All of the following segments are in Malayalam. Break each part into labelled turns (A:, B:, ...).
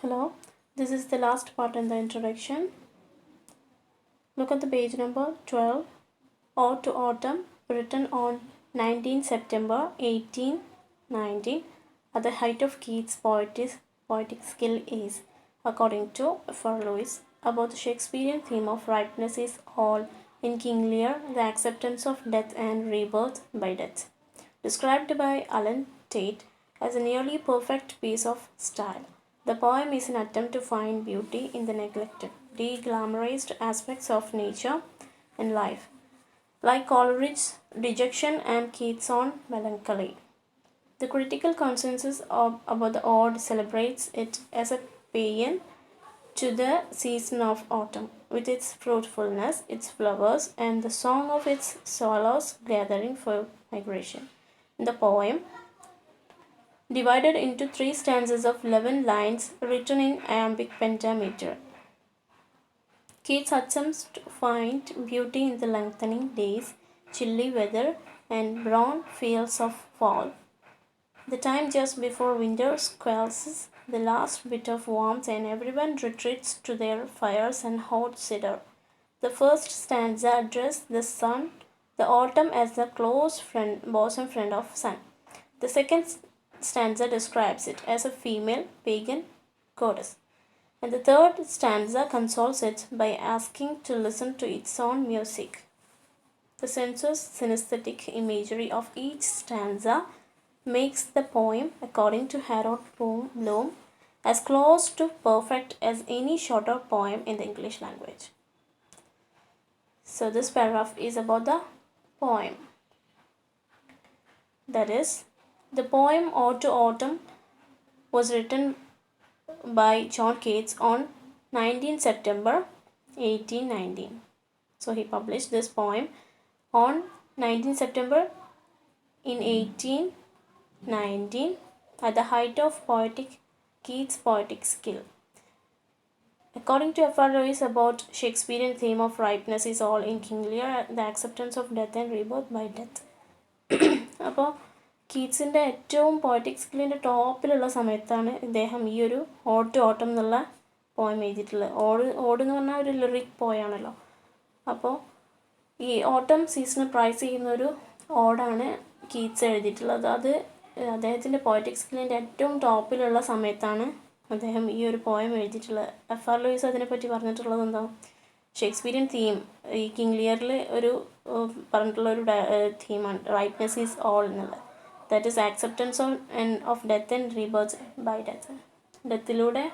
A: Hello, this is the last part in the introduction. Look at the page number 12. Ode to Autumn, written on 19 September 1819, at the height of Keats' poetic skill is, according to F.R. Lewis, about the Shakespearean theme of ripeness is all in King Lear, the acceptance of death and rebirth by death, described by Alan Tate as a nearly perfect piece of style. The poem is an attempt to find beauty in the neglected, de-glamorized aspects of nature and life, like Coleridge's dejection and Keats' own melancholy. The critical consensus about the ode celebrates it as a paean to the season of autumn, with its fruitfulness, its flowers, and the song of its swallows gathering for migration. The poem, divided into three stanzas of 11 lines written in iambic pentameter, Keats attempts to find beauty in the lengthening days, chilly weather, and brown fields of fall. The time just before winter squelches the last bit of warmth and everyone retreats to their fires and hot cider. The first stanza addresses the sun, the autumn as the close friend, bosom friend of sun. The second stanza describes it as a female pagan goddess. And the third stanza consoles it by asking to listen to its own music. The sensuous synesthetic imagery of each stanza makes the poem, according to Harold Bloom, as close to perfect as any shorter poem in the English language. So this paragraph is about the poem. That is, the poem Ode to Autumn was written by John Keats on 19 September 1819. So he published this poem on 19 September in 1819 at the height of Keats' poetic skill. According to F.R. Lewis, about Shakespearean theme of ripeness is all in King Lear, the acceptance of death and rebirth by death. അപ്പോൾ കീറ്റ്സിൻ്റെ ഏറ്റവും പോയറ്റിക് സ്കില്ലിൻ്റെ ടോപ്പിലുള്ള സമയത്താണ് ഇദ്ദേഹം ഈ ഒരു ഓഡ് ടു ഓട്ടം എന്നുള്ള പോയം എഴുതിയിട്ടുള്ളത്. ഓഡ് എന്ന് പറഞ്ഞാൽ ഒരു ലിറിക് പോയാണല്ലോ. അപ്പോൾ ഈ ഓട്ടം സീസണ് പ്രൈസ് ചെയ്യുന്നൊരു ഓഡാണ് കീറ്റ്സ് എഴുതിയിട്ടുള്ളത്. അത് അദ്ദേഹത്തിൻ്റെ പോയറ്റിക് സ്കില്ലിൻ്റെ ഏറ്റവും ടോപ്പിലുള്ള സമയത്താണ് അദ്ദേഹം ഈ ഒരു പോയം എഴുതിയിട്ടുള്ളത്. F.R. ലൂയിസ് അതിനെപ്പറ്റി പറഞ്ഞിട്ടുള്ളത് എന്താ, ഷേക്സ്പീരിയൻ തീം ഈ കിങ് ലിയറിൽ ഒരു പറഞ്ഞിട്ടുള്ള ഒരു തീമാണ് റൈറ്റ്നെസ് ഈസ് ഓൾ എന്നുള്ളത്. That is acceptance of death and rebirth by death. ഡെത്തിലൂടെ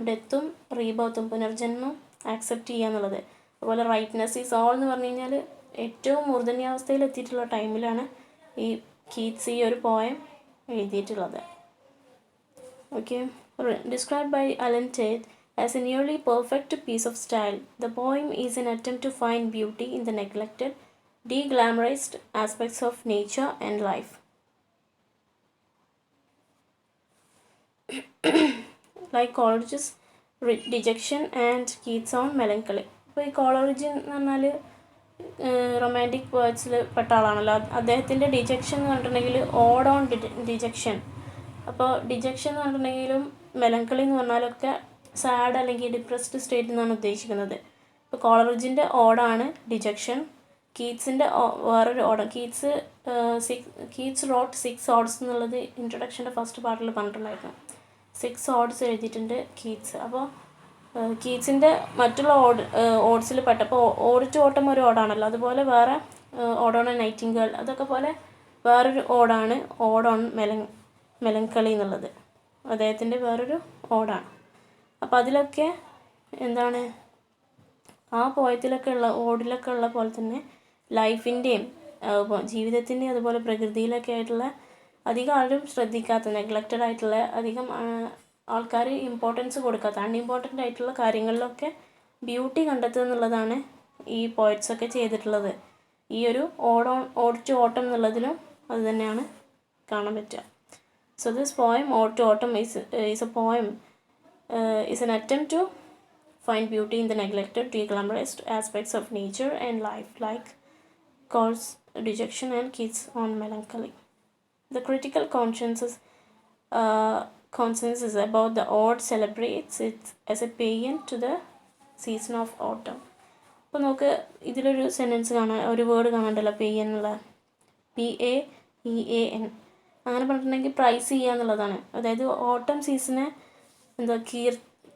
A: ഡെത്തും റീബർത്തും പുനർജന്മം ആക്സെപ്റ്റ് ചെയ്യുക എന്നുള്ളത്. അതുപോലെ റൈറ്റ്നെസ് ഈസ് ഓൾ എന്ന് പറഞ്ഞു കഴിഞ്ഞാൽ ഏറ്റവും മൂർധന്യാവസ്ഥയിൽ എത്തിയിട്ടുള്ള ടൈമിലാണ് ഈ കീറ്റ്സ് ഈ ഒരു പോയം എഴുതിയിട്ടുള്ളത്. Okay, described by Alan Tate as a nearly perfect piece of style, the poem is an attempt to find beauty in the neglected, de-glamorized aspects of nature and life. Like Coleridge's dejection and Keats' own melancholy. ഇപ്പോൾ ഈ കോളറിജ് എന്ന് പറഞ്ഞാൽ റൊമാൻറ്റിക് പോയറ്റ്സിൽ പെട്ട ആളാണല്ലോ. അദ്ദേഹത്തിൻ്റെ ഡിജക്ഷൻ എന്ന് പറഞ്ഞിട്ടുണ്ടെങ്കിൽ ഓഡ് ഓൺ ഡിജക്ഷൻ. അപ്പോൾ ഡിജക്ഷൻ എന്ന് പറഞ്ഞിട്ടുണ്ടെങ്കിലും മെലങ്കളി എന്ന് പറഞ്ഞാലൊക്കെ സാഡ് അല്ലെങ്കിൽ ഡിപ്രസ്ഡ് സ്റ്റേറ്റ് എന്നാണ് ഉദ്ദേശിക്കുന്നത്. ഇപ്പോൾ കോളറിജിൻ്റെ ഓഡാണ് ഡിജക്ഷൻ. കീറ്റ്സിൻ്റെ വേറൊരു ഓഡ്. കീറ്റ്സ് റോട്ട് 6 ഓഡ്സ് എന്നുള്ളത് ഇൻട്രൊഡക്ഷൻ്റെ ഫസ്റ്റ് പാർട്ടിൽ പറഞ്ഞിട്ടുണ്ടായിരുന്നു. 6 ഓഡ്സ് എഴുതിയിട്ടുണ്ട് കീറ്റ്സ്. അപ്പോൾ കീറ്റ്സിൻ്റെ മറ്റുള്ള ഓഡ്സിൽ പെട്ടപ്പോൾ ഓഡ് ടു ഓട്ടം ഒരു ഓഡാണല്ലോ. അതുപോലെ വേറെ ഓഡ് ഓൺ നൈറ്റിംഗേൾ അതൊക്കെ പോലെ വേറൊരു ഓഡാണ് ഓഡ് ഓൺ മെലങ്കളി എന്നുള്ളത്. അദ്ദേഹത്തിൻ്റെ വേറൊരു ഓഡാണ്. അപ്പോൾ അതിലൊക്കെ എന്താണ് ആ പോയത്തിലൊക്കെ ഉള്ള ഓഡിലൊക്കെ ഉള്ള പോലെ തന്നെ ലൈഫിൻ്റെയും ജീവിതത്തിൻ്റെയും അതുപോലെ പ്രകൃതിയിലൊക്കെ ആയിട്ടുള്ള അധികം ആരും ശ്രദ്ധിക്കാത്ത നെഗ്ലക്റ്റഡ് ആയിട്ടുള്ള അധികം ആൾക്കാർ ഇമ്പോർട്ടൻസ് കൊടുക്കാത്ത അൺഇമ്പോർട്ടൻ്റ് ആയിട്ടുള്ള കാര്യങ്ങളിലൊക്കെ ബ്യൂട്ടി കണ്ടെത്തുക എന്നുള്ളതാണ് ഈ പോയറ്റ്സൊക്കെ ചെയ്തിട്ടുള്ളത്. ഈ ഒരു ഓഡ് ടു ഓട്ടം എന്നുള്ളതിലും അത് തന്നെയാണ് കാണാൻ പറ്റുക. So this poem, Ode to Autumn, is an attempt to find beauty in the neglected, de-glamorized aspects of nature and life, like Cole's dejection and Keats' own melancholy. The critical consensus consensus about the ode celebrates it as a paean to the season of autumn. അപ്പോൾ നമുക്ക് ഇതിലൊരു സെൻറ്റൻസ് കാണാൻ, ഒരു വേർഡ് കാണണ്ടല്ലോ, പെയ്യൻ എന്നുള്ള, PAEAN. അങ്ങനെ പറഞ്ഞിട്ടുണ്ടെങ്കിൽ പ്രൈസ് ചെയ്യുക എന്നുള്ളതാണ്. അതായത് ഓട്ടം സീസണ് എന്താ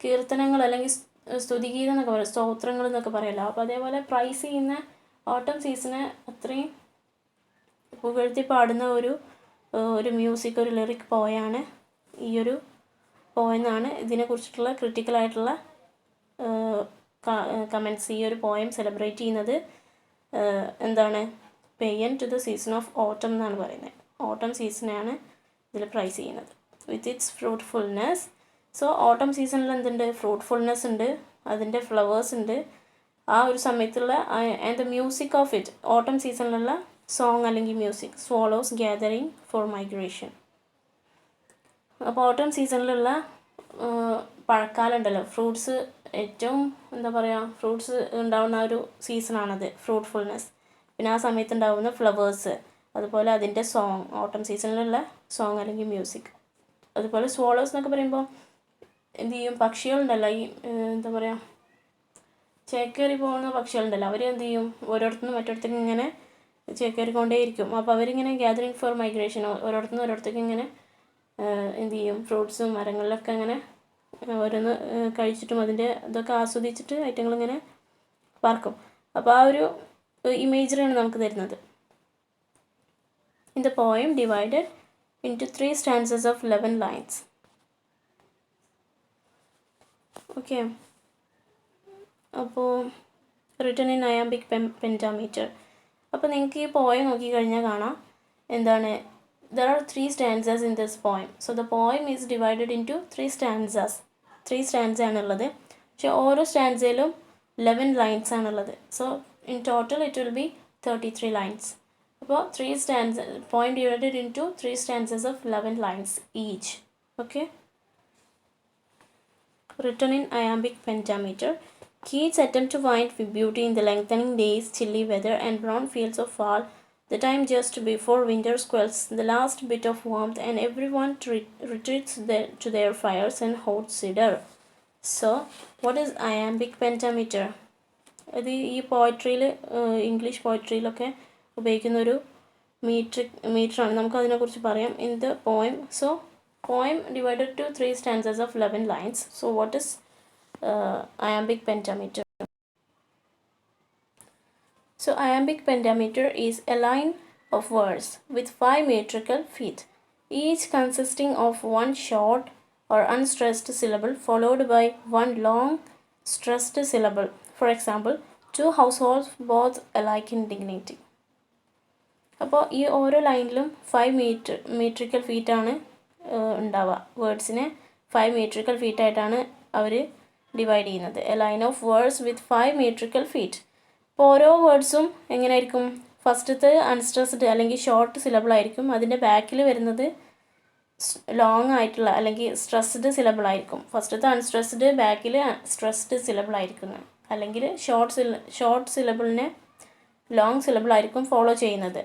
A: കീർത്തനങ്ങൾ അല്ലെങ്കിൽ സ്തുതിഗീതം എന്നൊക്കെ പറയും, സ്തോത്രങ്ങൾ എന്നൊക്കെ പറയുമല്ലോ. അപ്പോൾ അതേപോലെ പ്രൈസ് ചെയ്യുന്ന ഓട്ടം സീസണ് അത്രയും പുകഴ്ത്തി പാടുന്ന ഒരു മ്യൂസിക്, ഒരു ലിറിക് പോയാണ് ഈ ഒരു പോയെന്നാണ് ഇതിനെക്കുറിച്ചിട്ടുള്ള ക്രിട്ടിക്കലായിട്ടുള്ള കമൻറ്റ്സ്. ഈ ഒരു പോയം സെലിബ്രേറ്റ് ചെയ്യുന്നത് എന്താണ്, paean to the season of autumn എന്നാണ് പറയുന്നത്. ഓട്ടം സീസണാണ് ഇതിൽ പ്രൈസ് ചെയ്യുന്നത്. With its fruitfulness. സോ ഓട്ടം സീസണിൽ എന്തുണ്ട്, ഫ്രൂട്ട്ഫുൾനെസ് ഉണ്ട്, അതിൻ്റെ ഫ്ലവേഴ്സ് ഉണ്ട്, ആ ഒരു സമയത്തുള്ള and the music of it. ഓട്ടം സീസണിലുള്ള സോങ് അല്ലെങ്കിൽ മ്യൂസിക്, സ്വോളോസ് ഗ്യാതറിങ് ഫോർ മൈഗ്രേഷൻ. അപ്പോൾ ഓട്ടം സീസണിലുള്ള പഴക്കാലം ഉണ്ടല്ലോ, ഫ്രൂട്ട്സ് ഏറ്റവും എന്താ പറയുക, ഫ്രൂട്ട്സ് ഉണ്ടാവുന്ന ഒരു സീസണാണത്, ഫ്രൂട്ട്ഫുൾനെസ്. പിന്നെ ആ സമയത്ത് ഉണ്ടാകുന്ന ഫ്ലവേഴ്സ്, അതുപോലെ അതിൻ്റെ സോങ്, ഓട്ടം സീസണിലുള്ള സോങ് അല്ലെങ്കിൽ മ്യൂസിക്. അതുപോലെ സ്വോളോസ് എന്നൊക്കെ പറയുമ്പോൾ എന്ത് ചെയ്യും, പക്ഷികളുണ്ടല്ലോ, ഈ എന്താ പറയുക, ചേക്കേറി പോകുന്ന പക്ഷികളുണ്ടല്ലോ, അവർ എന്ത് ചെയ്യും, ഓരോരുത്തുനിന്ന് മറ്റൊരിടത്തേക്ക് ഇങ്ങനെ ചേക്കേറിക്കൊണ്ടേയിരിക്കും. അപ്പോൾ അവരിങ്ങനെ ഗ്യാതറിങ് ഫോർ മൈഗ്രേഷൻ, ഓരോരുത്തുനിന്ന് ഓരോരുത്തേക്ക് ഇങ്ങനെ എന്ത് ചെയ്യും, ഫ്രൂട്ട്സും മരങ്ങളിലൊക്കെ അങ്ങനെ ഓരോന്ന് കഴിച്ചിട്ടും അതിൻ്റെ ഇതൊക്കെ ആസ്വദിച്ചിട്ട് ഐറ്റങ്ങളിങ്ങനെ പാർക്കും. അപ്പോൾ ആ ഒരു ഇമേജറിയാണ് നമുക്ക് തരുന്നത്. In the poem divided into 3 stanzas of 11 lines. Okay. അപ്പോൾ റിട്ടൺ ഇൻ അയാംബിക് പെൻറ്റാമീറ്റർ. അപ്പോൾ നിങ്ങൾക്ക് ഈ പോയം നോക്കിക്കഴിഞ്ഞാൽ കാണാം എന്താണ്, there are 3 stanzas in this poem. So the poem is divided into 3 stanzas. 3 stanza ആണുള്ളത്. പക്ഷേ ഓരോ സ്റ്റാൻസയിലും 11 ലൈൻസ് ആണുള്ളത്. So in total it will be 33 lines. അപ്പോൾ 3 stanza poem divided into 3 stanzas of 11 lines each. Okay. Written in iambic pentameter. Keats' attempt to find beauty in the lengthening days, chilly weather, and brown fields of fall, the time just before winter squelches the last bit of warmth, and everyone retreats to their fires and hot cider. So, what is iambic pentameter? അത് ഈ പോയട്രിയിൽ, ഇംഗ്ലീഷ് പോയട്രിയിലൊക്കെ ഉപയോഗിക്കുന്ന ഒരു മീറ്ററാണ്. നമുക്കതിനെക്കുറിച്ച് പറയാം. In the poem, so poem divided to 3 stanzas of 11 lines. So what is iambic pentameter? So iambic pentameter is a line of verse with 5 metrical feet, each consisting of one short or unstressed syllable followed by one long stressed syllable. For example, 2 households both alike in dignity. അപ്പോൾ ഈ ഓരോ ലൈനിലും 5 മീട്രിക്കൽ ഫീറ്റാണ് ഉണ്ടാവുക. വേർഡ്സിനെ 5 മീട്രിക്കൽ ഫീറ്റായിട്ടാണ് അവർ ഡിവൈഡ് ചെയ്യുന്നത്. A line of words with 5 metrical feet. അപ്പോൾ ഓരോ വേർഡ്സും എങ്ങനെയായിരിക്കും, ഫസ്റ്റത്തെ അൺസ്ട്രെസ്ഡ് അല്ലെങ്കിൽ ഷോർട്ട് സിലബിൾ ആയിരിക്കും, അതിൻ്റെ ബാക്കിൽ വരുന്നത് ലോങ് ആയിട്ടുള്ള അല്ലെങ്കിൽ സ്ട്രെസ്ഡ് സിലബിൾ ആയിരിക്കും. ഫസ്റ്റത്തെ അൺസ്ട്രെസ്ഡ്, ബാക്കിൽ സ്ട്രെസ്ഡ് സിലബിൾ ആയിരിക്കുന്നത്, അല്ലെങ്കിൽ ഷോർട്ട് സിലബിളിനെ ലോങ് സിലബിൾ ആയിരിക്കും ഫോളോ ചെയ്യുന്നത്.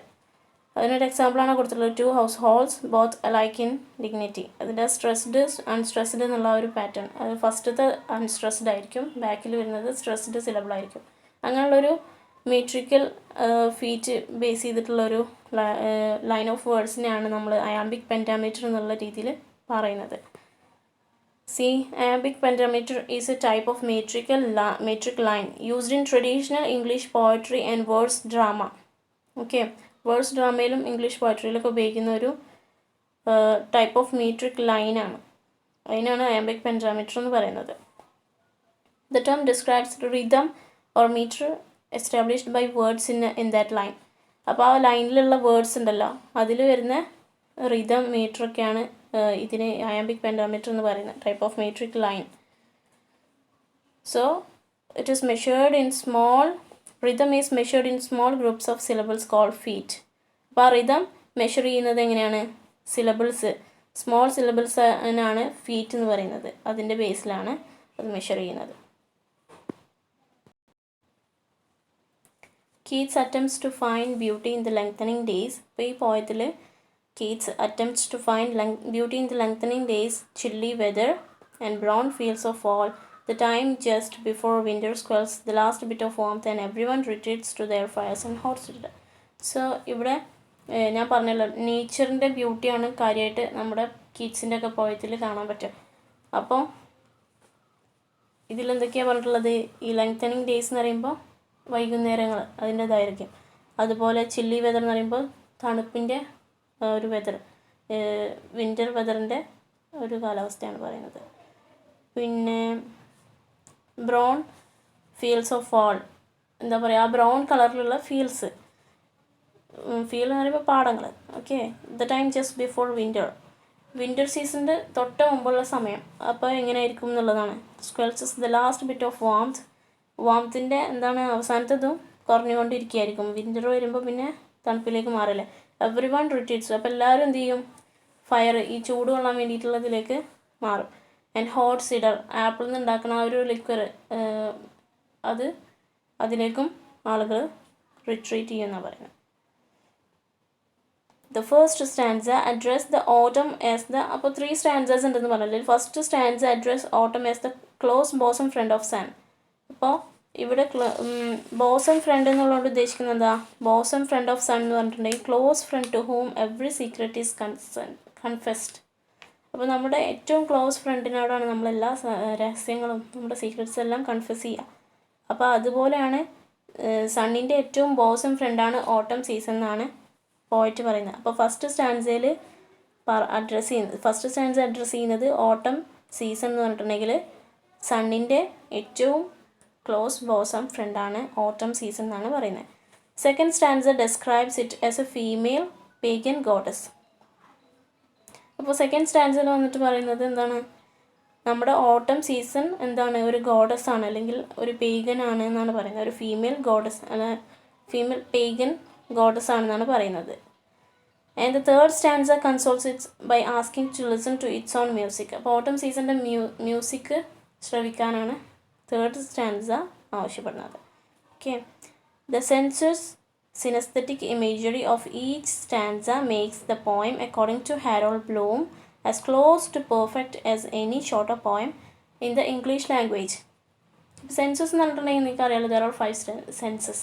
A: അതിനൊരു എക്സാമ്പിളാണ് കൊടുത്തിട്ടുള്ളത്, 2 households both alike in dignity. അതിൻ്റെ സ്ട്രെസ്ഡ് അൺസ്ട്രെസ്ഡ് എന്നുള്ള ഒരു പാറ്റേൺ, അത് ഫസ്റ്റത്തെ അൺസ്ട്രെസ്ഡ് ആയിരിക്കും, ബാക്കിൽ വരുന്നത് സ്ട്രെസ്ഡ് സിലബിൾ ആയിരിക്കും. അങ്ങനെയുള്ളൊരു മീട്രിക്കൽ ഫീറ്റ് ബേസ് ചെയ്തിട്ടുള്ളൊരു ലൈൻ ഓഫ് വേർഡ്സിനെയാണ് നമ്മൾ അയാംബിക് പെൻറ്റാമീറ്റർ എന്നുള്ള രീതിയിൽ പറയുന്നത്. Iambic pentameter is a type of metric line used in traditional English poetry and verse drama. Okay. Verse ഡ്രാമയിലും ഇംഗ്ലീഷ് പോയട്രിയിലൊക്കെ ഉപയോഗിക്കുന്ന ഒരു ടൈപ്പ് ഓഫ് മീട്രിക് ലൈനാണ്. അതിനാണ് അയാംബിക് പെൻറ്റാമീറ്റർ എന്ന് പറയുന്നത്. The term describes rhythm or meter established by words in that line. അപ്പോൾ ആ ലൈനിലുള്ള വേർഡ്സ് ഉണ്ടല്ലോ, അതിൽ വരുന്ന റിതം മീറ്ററൊക്കെയാണ് ഇതിന് അയാംബിക് പെൻറ്റാമീറ്റർ എന്ന് പറയുന്നത്, type of metric line. So it is measured in small Rhythm is measured in small groups of syllables called feet. അപ്പോൾ ആ റിതം മെഷർ ചെയ്യുന്നത് എങ്ങനെയാണ്, സിലബിൾസ്, സ്മോൾ സിലബിൾസ് ആണ് ഫീറ്റ് എന്ന് പറയുന്നത്, അതിൻ്റെ ബേസിലാണ് അത് മെഷർ ചെയ്യുന്നത്. Keats attempts to find beauty in the lengthening days. അപ്പോൾ ഈ പോയത്തിൽ Keats attempts to find beauty in the lengthening days, chilly weather, and brown fields of fall, the time just before winter squells the last bit of warmth, and everyone retreats to their fires and hot cider. So ഇവിടെ ഞാൻ പറഞ്ഞല്ലോ, നേച്ചറിൻ്റെ ബ്യൂട്ടിയാണ് കാര്യമായിട്ട് നമ്മുടെ കീറ്റ്സിൻ്റെ ഒക്കെ പോയത്തിൽ കാണാൻ പറ്റുക. അപ്പോൾ ഇതിലെന്തൊക്കെയാണ് പറഞ്ഞിട്ടുള്ളത്? ഈ ലെങ്തനിങ് ഡേയ്സ് എന്ന് പറയുമ്പോൾ വൈകുന്നേരങ്ങൾ അതിൻ്റെതായിരിക്കും. അതുപോലെ ചില്ലി വെതർ എന്ന് പറയുമ്പോൾ തണുപ്പിൻ്റെ ഒരു വെതർ, വിൻ്റർ വെതറിൻ്റെ ഒരു കാലാവസ്ഥയാണ് പറയുന്നത്. പിന്നെ ബ്രൗൺ ഫീൽഡ്സ് ഓഫ് ഫാൾ, എന്താ പറയുക, ആ ബ്രൗൺ കളറിലുള്ള ഫീൽഡ്സ് എന്ന് പറയുമ്പോൾ പാടങ്ങൾ. Okay, the time just before winter സീസണിൻ്റെ തൊട്ട് മുമ്പുള്ള സമയം. അപ്പോൾ എങ്ങനെയായിരിക്കും എന്നുള്ളതാണ്. Squeezes the last bit of വാംത്തിൻ്റെ എന്താണ് അവസാനത്തതും കുറഞ്ഞുകൊണ്ടിരിക്കുകയായിരിക്കും. വിൻ്റർ വരുമ്പോൾ പിന്നെ തണുപ്പിലേക്ക് മാറില്ലേ. എവറി വൺ റിട്രീറ്റ്സ്, അപ്പോൾ എല്ലാവരും എന്ത് ചെയ്യും? ഫയർ, ഈ ചൂട് കൊള്ളാൻ വേണ്ടിയിട്ടുള്ളതിലേക്ക് മാറും. ആൻഡ് ഹോട്ട് സിഡർ, ആപ്പിളിൽ നിന്ന് ഉണ്ടാക്കുന്ന ആ ഒരു ലിക്വർ, അതിലേക്കും ആളുകൾ റിട്രീറ്റ് ചെയ്യുമെന്നാണ് പറയുന്നത്. The first stanza address the autumn as the, അപ്പോൾ 3 stanzas ഉണ്ടെന്ന് പറഞ്ഞില്ലേ. First stanza address autumn as the close bosom friend of sun. അപ്പോൾ ഇവിടെ ബോസം ഫ്രണ്ട് എന്നുള്ളതുകൊണ്ട് ഉദ്ദേശിക്കുന്നത് എന്താ? ബോസം ഫ്രണ്ട് ഓഫ് സൺ എന്ന് പറഞ്ഞിട്ടുണ്ടെങ്കിൽ close friend to whom every secret is confessed. അപ്പോൾ നമ്മുടെ ഏറ്റവും ക്ലോസ് ഫ്രണ്ടിനോടാണ് നമ്മളെല്ലാ രഹസ്യങ്ങളും, നമ്മുടെ സീക്രട്സ് എല്ലാം കൺഫെസ് ചെയ്യുക. അപ്പോൾ അതുപോലെയാണ് സണ്ണിൻ്റെ ഏറ്റവും ബോസം ഫ്രണ്ടാണ് ഓട്ടം സീസൺ എന്നാണ് പോയിട്ട് പറയുന്നത്. അപ്പോൾ ഫസ്റ്റ് സ്റ്റാൻസ അഡ്രസ്സ് ചെയ്യുന്നത് ഓട്ടം സീസൺ എന്ന് പറഞ്ഞിട്ടുണ്ടെങ്കിൽ സണ്ണിൻ്റെ ഏറ്റവും ക്ലോസ് ബോസം ഫ്രണ്ടാണ് ഓട്ടം സീസൺ എന്നാണ് പറയുന്നത്. Second stanza describes it as a female pagan goddess. അപ്പോൾ സെക്കൻഡ് സ്റ്റാൻസയിൽ വന്നിട്ട് പറയുന്നത് എന്താണ്? നമ്മുടെ ഓട്ടം സീസൺ എന്താണ്? ഒരു ഗോഡസ് ആണ്, അല്ലെങ്കിൽ ഒരു പേഗൻ ആണ് എന്നാണ് പറയുന്നത്. ഒരു female goddess, female pagan goddess ആണെന്നാണ് പറയുന്നത്. And the third stanza consoles its by asking to listen to its own music. അപ്പോൾ ഓട്ടം സീസണിൻ്റെ മ്യൂസിക് ശ്രവിക്കാനാണ് തേർഡ് സ്റ്റാൻസ ആവശ്യപ്പെടുന്നത്. Okay, the senses synesthetic imagery of each stanza makes the poem, according to Harold Bloom, as close to perfect as any shorter poem in the English language. Census എന്ന് പറഞ്ഞിട്ടുണ്ടെങ്കിൽ നിങ്ങൾക്ക് അറിയാലോ, there are 5 senses.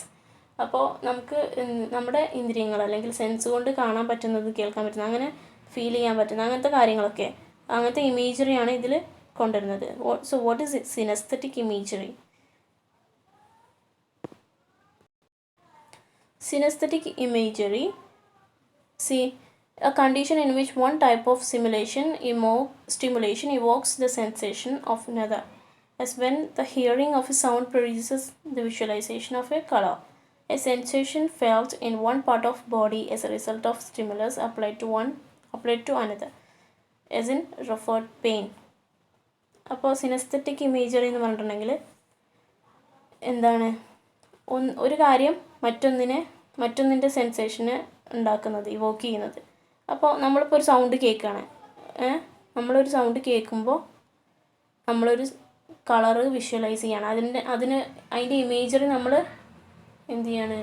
A: അപ്പോൾ നമുക്ക് നമ്മുടെ ഇന്ദ്രിയങ്ങൾ അല്ലെങ്കിൽ സെൻസ് കൊണ്ട് കാണാൻ പറ്റുന്നത്, കേൾക്കാൻ പറ്റുന്നത്, അങ്ങനെ ഫീൽ ചെയ്യാൻ പറ്റുന്ന അങ്ങനത്തെ കാര്യങ്ങളൊക്കെ, അങ്ങനത്തെ ഇമേജറിയാണ് ഇതിൽ കൊണ്ടുവരുന്നത്. So what is synesthetic imagery? Synesthetic imagery, see, a condition in which one type of stimulation evokes the sensation of another, as when the hearing of a sound produces the visualization of a color. A sensation felt in one part of body as a result of stimulus applied to another, as in referred pain. അപ്പോൾ സിനസ്തെറ്റിക് ഇമേജറി എന്ന് പറഞ്ഞിട്ടുണ്ടെങ്കിൽ എന്താണ്? ഒരു കാര്യം മറ്റൊന്നിൻ്റെ സെൻസേഷന് ഉണ്ടാക്കുന്നത്, ഇവോക്ക് ചെയ്യുന്നത്. അപ്പോൾ നമ്മളിപ്പോൾ ഒരു സൗണ്ട് കേൾക്കുകയാണ്, നമ്മളൊരു സൗണ്ട് കേൾക്കുമ്പോൾ നമ്മളൊരു കളറ് വിഷ്വലൈസ് ചെയ്യണം. അതിൻ്റെ ഇമേജറി നമ്മൾ എന്ത് ചെയ്യാണ്?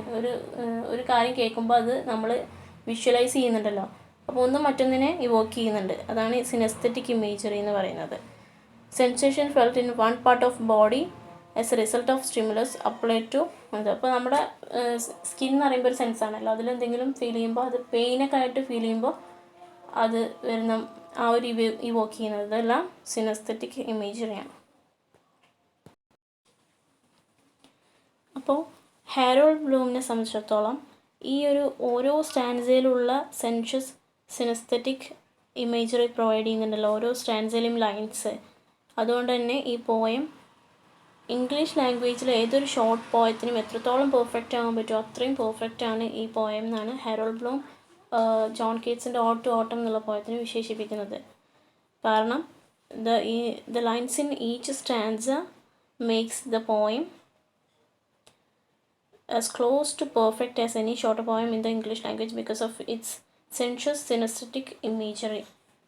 A: ഒരു കാര്യം കേൾക്കുമ്പോൾ അത് നമ്മൾ വിഷ്വലൈസ് ചെയ്യുന്നുണ്ടല്ലോ. അപ്പോൾ ഒന്ന് മറ്റൊന്നിനെ ഇവോക്ക് ചെയ്യുന്നുണ്ട്. അതാണ് സിനസ്തെറ്റിക് ഇമേജറി എന്ന് പറയുന്നത്. Sensation felt in one part of body as a result of stimulus applied to അത്. അപ്പോൾ നമ്മുടെ സ്കിൻ എന്ന് പറയുമ്പോൾ ഒരു സെൻസാണല്ലോ, അതിലെന്തെങ്കിലും ഫീൽ ചെയ്യുമ്പോൾ, അത് പെയിനൊക്കെ ആയിട്ട് ഫീൽ ചെയ്യുമ്പോൾ അത് വരുന്ന ആ ഒരു ഇവോക്ക് ചെയ്യുന്നത്, ഇതെല്ലാം സിനസ്തെറ്റിക് ഇമേജറിയാണ്. അപ്പോൾ ഹാരോൾഡ് ബ്ലൂമിനെ സംബന്ധിച്ചിടത്തോളം ഈ ഒരു ഓരോ സ്റ്റാൻസയിലുള്ള സിനസ്തെറ്റിക് ഇമേജറി പ്രൊവൈഡ് ചെയ്യുന്നുണ്ടല്ലോ, ഓരോ സ്റ്റാൻസയിലും ലൈൻസ്. അതുകൊണ്ട് തന്നെ ഈ പോയം ഇംഗ്ലീഷ് ലാംഗ്വേജിൽ ഏതൊരു ഷോർട്ട് പോയത്തിനും എത്രത്തോളം പെർഫെക്റ്റ് ആകാൻ പറ്റുമോ അത്രയും പെർഫെക്റ്റ് ആണ് ഈ പോയം എന്നാണ് ഹാരോൾഡ് ബ്ലൂം ജോൺ കീറ്റ്സിൻ്റെ ഓഡ് ടു ഓട്ടം എന്നുള്ള പോയത്തിന് വിശേഷിപ്പിക്കുന്നത്. കാരണം the lines in each stanza makes the poem as close to perfect as any shorter poem in the English language because of its sensuous synesthetic imagery.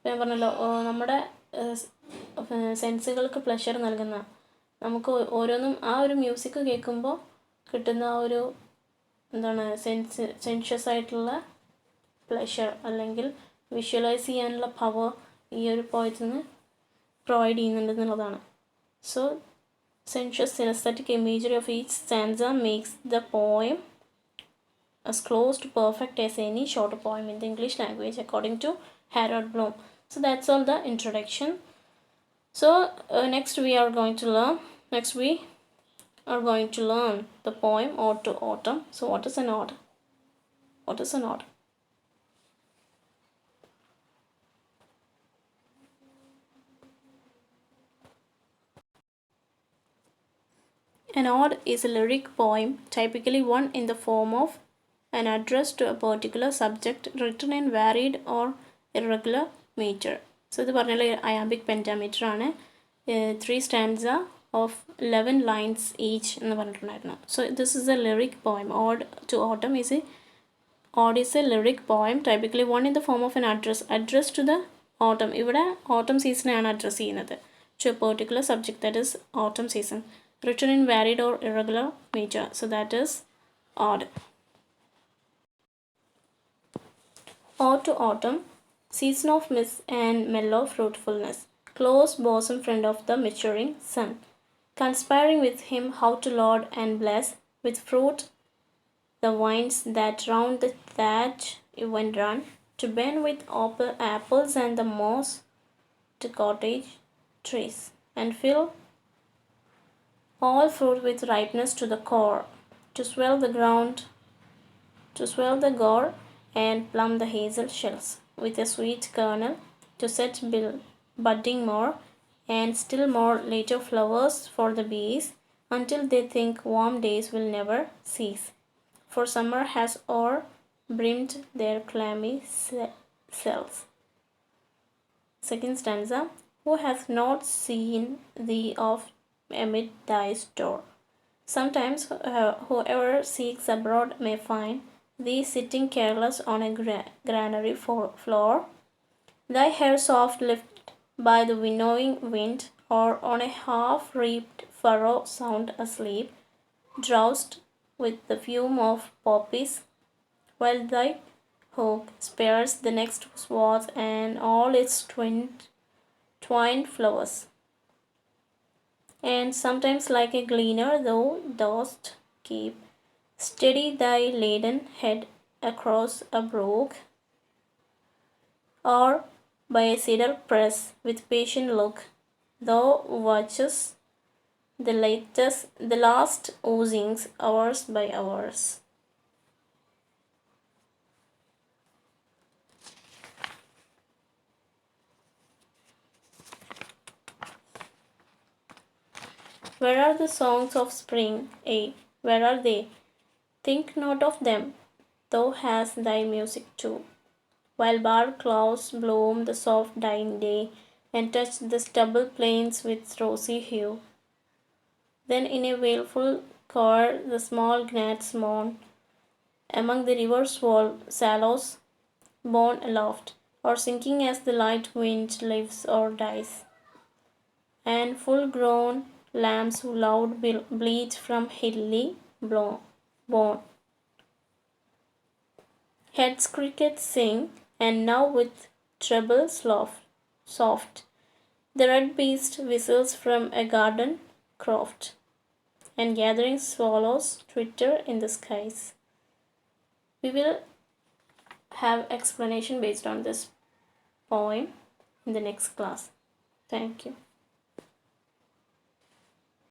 A: ഞാൻ പറഞ്ഞല്ലോ, നമ്മുടെ സെൻസുകൾക്ക് പ്ലഷർ നൽകുന്ന, നമുക്ക് ഓരോന്നും ആ ഒരു മ്യൂസിക് കേൾക്കുമ്പോൾ കിട്ടുന്ന ആ ഒരു എന്താണ് സെൻഷ്യസ് ആയിട്ടുള്ള പ്ലഷർ അല്ലെങ്കിൽ വിഷ്വലൈസ് ചെയ്യാനുള്ള പവർ ഈ ഒരു പോയത്തിന് പ്രൊവൈഡ് ചെയ്യുന്നുണ്ടെന്നുള്ളതാണ്. So sensuous synesthetic imagery of each stanza makes the poem as close to perfect as any short poem in the English language, according to Harold Bloom. So that's all the introduction. So next we are going to learn the poem Ode to Autumn. So what is an ode? What is an ode? An ode is a lyric poem, typically one in the form of an address to a particular subject, written in varied or irregular meter. So ഇത് പറഞ്ഞാൽ iambic pentameter ആണ്. 3 stanza of 11 lines each എന്ന് പറഞ്ഞിട്ടുണ്ടായിരുന്നു. So this is a lyric poem. Ode to Autumn is a lyric poem, typically one in the form of an address to the autumn. ഇവിടെ autumn season ആണ് അഡ്രസ് ചെയ്യുന്നത്, to a particular subject, that is autumn season, written in varied or irregular meter. So that is ode. Ode to Autumn, season of mist and mellow fruitfulness, close bosom friend of the maturing sun, conspiring with him how to laud and bless with fruit the vines that round the thatch even run, to bend with apples and the moss to cottage trees, and fill all fruit with ripeness to the core, to swell the gore and plumb the hazel shells with a sweet kernel, to set budding more and still more later flowers for the bees, until they think warm days will never cease, for summer has o'er-brimmed their clammy cells. Second stanza. Who hath not seen thee oft amid thy store? Sometimes whoever seeks abroad may find thee sitting careless on a granary floor, thy hair soft lifted by the winnowing wind, or on a half-reaped furrow sound asleep, drowsed with the fume of poppies, while thy hook spares the next swath and all its twined flowers. And sometimes like a gleaner thou dost keep steady thy laden head across a brook, or by a cedar press with patient look thou watchest the last oozings hours by hours. Where are the songs of spring? Where are they? Think not of them, thou hast thy music too. While bar clouds bloom the soft dying day, and touch the stubble plains with rosy hue, then in a wailful choir the small gnats mourn among the river's sallows, borne aloft, or sinking as the light wind lives or dies. And full-grown lambs loud bleat from hilly bourne. Heads crickets sing, and now with treble soft, the red beast whistles from a garden croft, and gathering swallows twitter in the skies. We will have explanation based on this poem in the next class. Thank you.